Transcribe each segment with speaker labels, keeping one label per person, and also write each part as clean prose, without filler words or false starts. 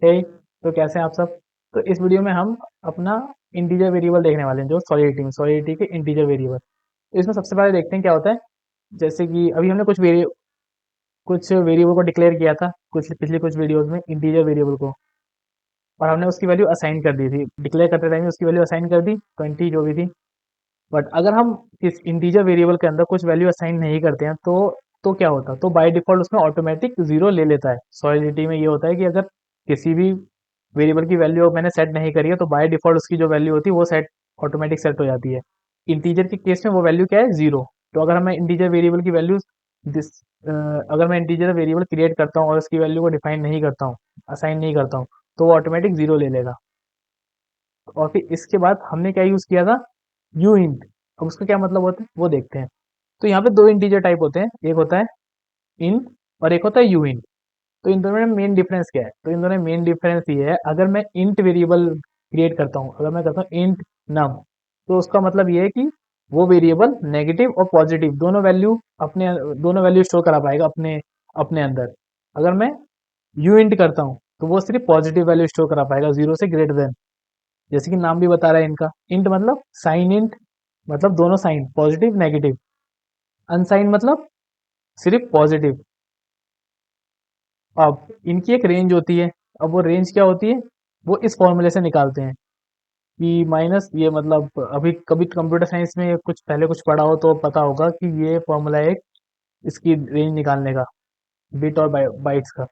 Speaker 1: हे, तो कैसे हैं आप सब। तो इस वीडियो में हम अपना इंटीजर वेरिएबल देखने वाले हैं, जो सॉलिडिटी के इंटीजर वेरिएबल। तो इसमें सबसे पहले देखते हैं क्या होता है। जैसे कि अभी हमने कुछ वेरिएबल को डिक्लेयर किया था कुछ पिछले कुछ वीडियोस में, इंटीजर वेरिएबल को, और हमने उसकी वैल्यू असाइन कर दी थी। डिक्लेयर करते टाइम उसकी वैल्यू असाइन कर दी 20 जो भी थी। बट अगर हम इस इंटीजर वेरिएबल के अंदर कुछ वैल्यू असाइन नहीं करते हैं तो क्या होता, तो बाय डिफॉल्ट उसमें ऑटोमेटिक जीरो ले लेता है। सॉलिडिटी में ये होता है कि अगर किसी भी वेरिएबल की वैल्यू मैंने सेट नहीं करी है तो बाय डिफॉल्ट उसकी जो वैल्यू होती है वो ऑटोमेटिक सेट हो जाती है। इंटीजर के केस में वो वैल्यू क्या है, जीरो। तो अगर मैं इंटीजर वेरिएबल की वैल्यू दिस अगर मैं इंटीजर वेरिएबल क्रिएट करता हूँ और उसकी वैल्यू को डिफाइन नहीं करता हूँ, असाइन नहीं करता हूँ, तो वो ऑटोमेटिक जीरो ले लेगा। और फिर इसके बाद हमने क्या यूज किया था, यू इंट। अब उसका क्या मतलब होता है वो देखते हैं। तो यहाँ पे दो इंटीजर टाइप होते हैं, एक होता है इंट और एक होता है यू इंट। तो इन दोनों में मेन डिफरेंस क्या है, तो इन दोनों में मेन डिफरेंस ये है, अगर मैं इंट वेरिएबल क्रिएट करता हूँ, अगर मैं करता हूँ इंट नम, तो उसका मतलब ये है कि वो वेरिएबल नेगेटिव और पॉजिटिव दोनों वैल्यू स्टोर करा पाएगा अपने अपने अंदर। अगर मैं यू इंट करता हूँ तो वो सिर्फ पॉजिटिव वैल्यू स्टोर करा पाएगा, जीरो से ग्रेटर देन। जैसे कि नाम भी बता रहा है इनका, इंट मतलब साइन इंट, मतलब दोनों साइन पॉजिटिव नेगेटिव। अनसाइन मतलब सिर्फ पॉजिटिव। अब इनकी एक रेंज होती है। अब वो रेंज क्या होती है, वो इस फॉर्मूले से निकालते हैं कि माइनस ये, मतलब अभी कभी कंप्यूटर साइंस में कुछ पहले कुछ पढ़ा हो तो पता होगा कि ये फॉर्मूला है एक इसकी रेंज निकालने का, बिट और बाइट्स का।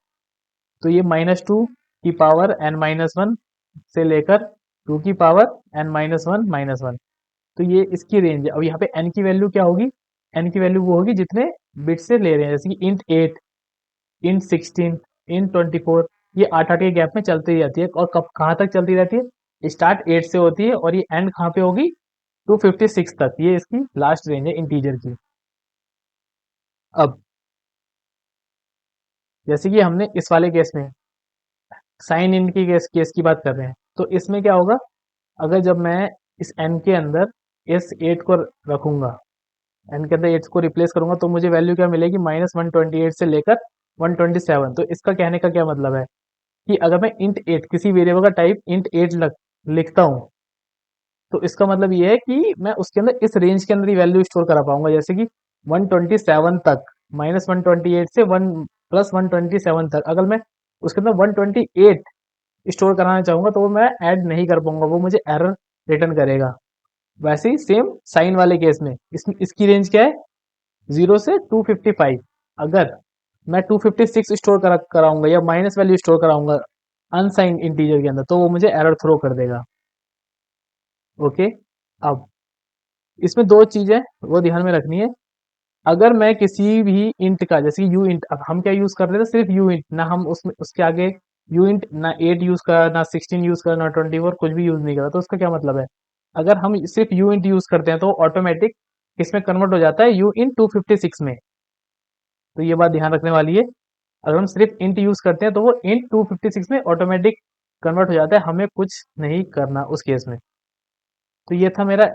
Speaker 1: तो ये -2 की पावर n-1 से लेकर 2 की पावर n-1 -1। तो ये इसकी रेंज है। अब यहाँ पे n की वैल्यू क्या होगी, n की वैल्यू वो होगी जितने बिट से ले रहे हैं, जैसे कि इंट 8, इंट 16, इंट 24। ये 8-8 के गैप में चलती रहती है। और कब कहाँ तक चलती रहती है, स्टार्ट 8 से होती है और ये एंड कहाँ पे होगी, 256 तक। ये इसकी लास्ट रेंज है इंटीजर की। अब जैसे कि हमने इस वाले केस में साइन इन की केस की बात कर रहे हैं, तो इसमें क्या होगा, अगर जब मैं इस एन के अंदर इस 8 को रखूंगा, एन के अंदर 8 को रिप्लेस करूंगा, तो मुझे वैल्यू क्या मिलेगी, -128 से लेकर 127। तो इसका कहने का क्या मतलब है कि अगर मैं इंट 8 किसी वेरिएबल का टाइप इंट 8 लिखता हूँ, तो इसका मतलब ये है कि मैं उसके अंदर इस रेंज के अंदर ही वैल्यू स्टोर करा पाऊंगा। जैसे कि 127 तक, -128 से 1 + 127 तक, अगर मैं उसके अंदर 128 स्टोर कराना चाहूंगा तो वो मैं ऐड नहीं कर पाऊंगा, वो मुझे एरर रिटर्न करेगा। वैसे ही सेम साइन वाले केस में इसकी रेंज क्या है, 0 से 255। अगर मैं 256 स्टोर कराऊंगा या माइनस वैल्यू स्टोर कराऊंगा अनसाइन इंटीजर के अंदर, तो वो मुझे एरर थ्रो कर देगा। ओके। अब इसमें दो चीजें वो ध्यान में रखनी है। अगर मैं किसी भी इंट का, जैसे यू इंट, अब हम क्या यूज कर रहे थे, सिर्फ यू इंट, ना हम उसमें उसके आगे यू इंट ना 8 यूज करा, ना 16 यूज करा, ना 24 कुछ भी यूज नहीं करा। तो उसका क्या मतलब है, अगर हम सिर्फ यू इंट यूज करते हैं तो ऑटोमेटिक इसमें कन्वर्ट हो जाता है यू इन 256 में। तो ये बात ध्यान रखने वाली है। अगर हम सिर्फ इंट यूज करते हैं तो वो इंट 256 में ऑटोमेटिक कन्वर्ट हो जाता है, हमें कुछ नहीं करना उस केस में। तो ये था मेरा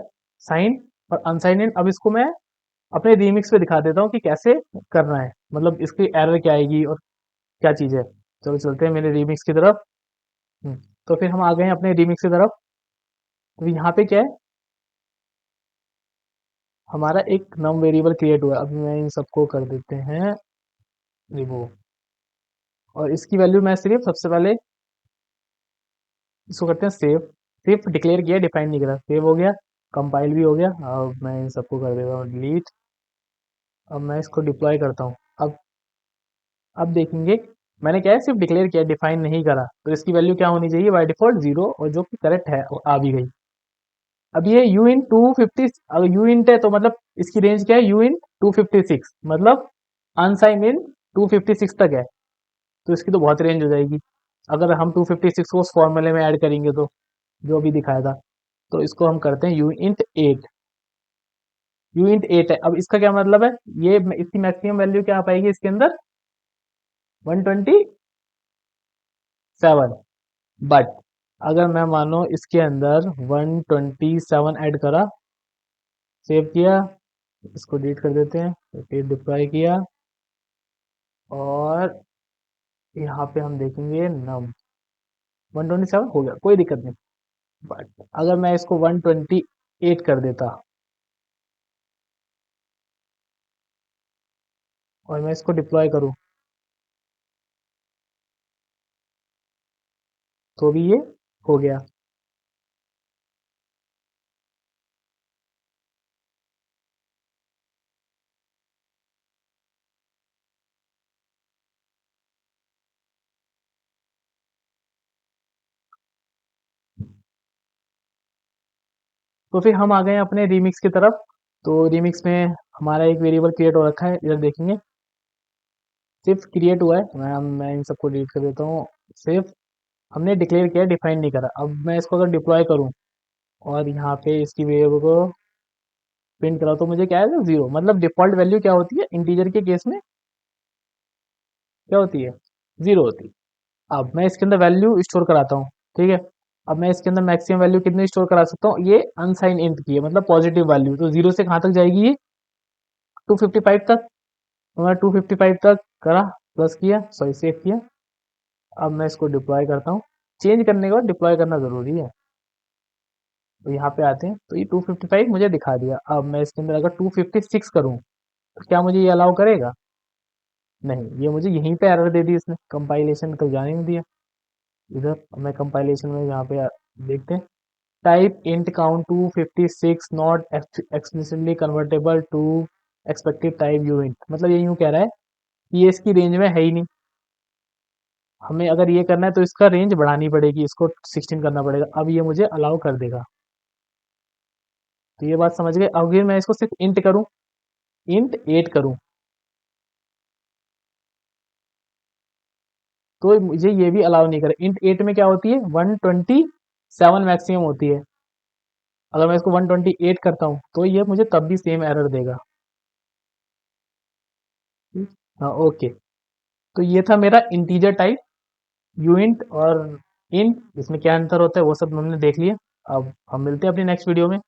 Speaker 1: साइन और अनसाइन इन। अब इसको मैं अपने रीमिक्स पे दिखा देता हूँ कि कैसे करना है, मतलब इसकी एरर क्या आएगी और क्या चीज़ है। चलो चलते हैं मेरे रीमिक्स की तरफ। हम्म, तो फिर हम आ गए हैं अपने रीमिक्स की तरफ। तो यहाँ पे क्या है, हमारा एक नम वेरिएबल क्रिएट हुआ है। अभी मैं इन सबको कर देते हैं रिमूव, और इसकी वैल्यू मैं सिर्फ सबसे पहले इसको करते हैं सेव। सिर्फ डिक्लेयर किया, डिफाइन नहीं करा, सेव हो गया, कंपाइल भी हो गया। अब मैं इन सबको कर देता हूँ डिलीट। अब मैं इसको डिप्लॉय करता हूँ। अब देखेंगे, मैंने क्या है, सिर्फ डिक्लेयर किया, डिफाइन नहीं करा, तो इसकी वैल्यू क्या होनी चाहिए, बाय डिफॉल्ट जीरो, और जो कि करेक्ट है वो आ भी गई। अब ये यू इन 250, अगर यू इंट है तो मतलब इसकी रेंज क्या है, यू इन 256, मतलब अनसाइन इन 256 तक है। तो इसकी तो बहुत रेंज हो जाएगी अगर हम 256 को उस फॉर्मूले में ऐड करेंगे, तो जो अभी दिखाया था। तो इसको हम करते हैं यू इंट 8। यू इंट 8 है। अब इसका क्या मतलब है, ये इसकी मैक्सिमम वैल्यू क्या आ पाएगी इसके अंदर, 127। बट अगर मैं मानो इसके अंदर 127 ऐड करा, सेव किया, इसको डिलीट कर देते हैं, तो फिर डिप्लॉय किया, और यहाँ पे हम देखेंगे नम। 127 हो गया, कोई दिक्कत नहीं। बट अगर मैं इसको 128 कर देता और मैं इसको डिप्लॉय करूं, तो भी ये हो गया। तो फिर हम आ गए अपने रिमिक्स की तरफ। तो रिमिक्स में हमारा एक वेरिएबल क्रिएट हो रखा है, इधर देखेंगे सिर्फ क्रिएट हुआ है। मैं इन सबको डिलीट कर देता हूँ। सिर्फ हमने डिक्लेयर किया, डिफाइन नहीं करा। अब मैं इसको अगर डिप्लॉय करूँ और यहाँ पे इसकी वेरिएबल को प्रिंट करा, तो मुझे क्या है, जीरो। मतलब डिफॉल्ट वैल्यू क्या होती है इंटीजर के केस में, क्या होती है, जीरो होती है। अब मैं इसके अंदर वैल्यू स्टोर कराता हूँ, ठीक है। अब मैं इसके अंदर मैक्सिमम वैल्यू कितनी स्टोर करा सकता हूँ, ये अनसाइन इंट की है, मतलब पॉजिटिव वैल्यू। तो जीरो से कहाँ तक जाएगी ये, 255 तक। तो मैं 255 तक करा, प्लस किया, सॉरी सेव किया। अब मैं इसको डिप्लॉय करता हूँ। चेंज करने के बाद डिप्लॉय करना ज़रूरी है। तो यहाँ पे आते हैं, तो ये 255 मुझे दिखा दिया। अब मैं इसके अंदर अगर 256 करूँ, तो क्या मुझे ये अलाउ करेगा, नहीं। ये मुझे यहीं पे एरर दे दी इसने, कंपाइलेशन तो जाने नहीं दिया। इधर मैं कंपाइलेशन में यहाँ पे देखते हैं, type int count 256 not explicitly convertible to expected type u int. मतलब ये यूँ कह रहा है कि ये इसकी रेंज में है ही नहीं। हमें अगर ये करना है तो इसका रेंज बढ़ानी पड़ेगी, इसको 16 करना पड़ेगा। अब ये मुझे अलाउ कर देगा। तो ये बात समझ गए। अगर मैं इसको सिर्फ इंट करूं, इंट 8 करूं, तो मुझे ये भी अलाउ नहीं करे। इंट 8 में क्या होती है, 127 मैक्सिमम होती है। अगर मैं इसको 128 करता हूँ, तो ये मुझे तब भी सेम एरर देगा। हाँ, ओके। तो ये था मेरा इंटीजर टाइप यूइंट और इंट, इसमें क्या अंतर होता है वो सब हमने देख लिया। अब हम मिलते हैं अपनी नेक्स्ट वीडियो में।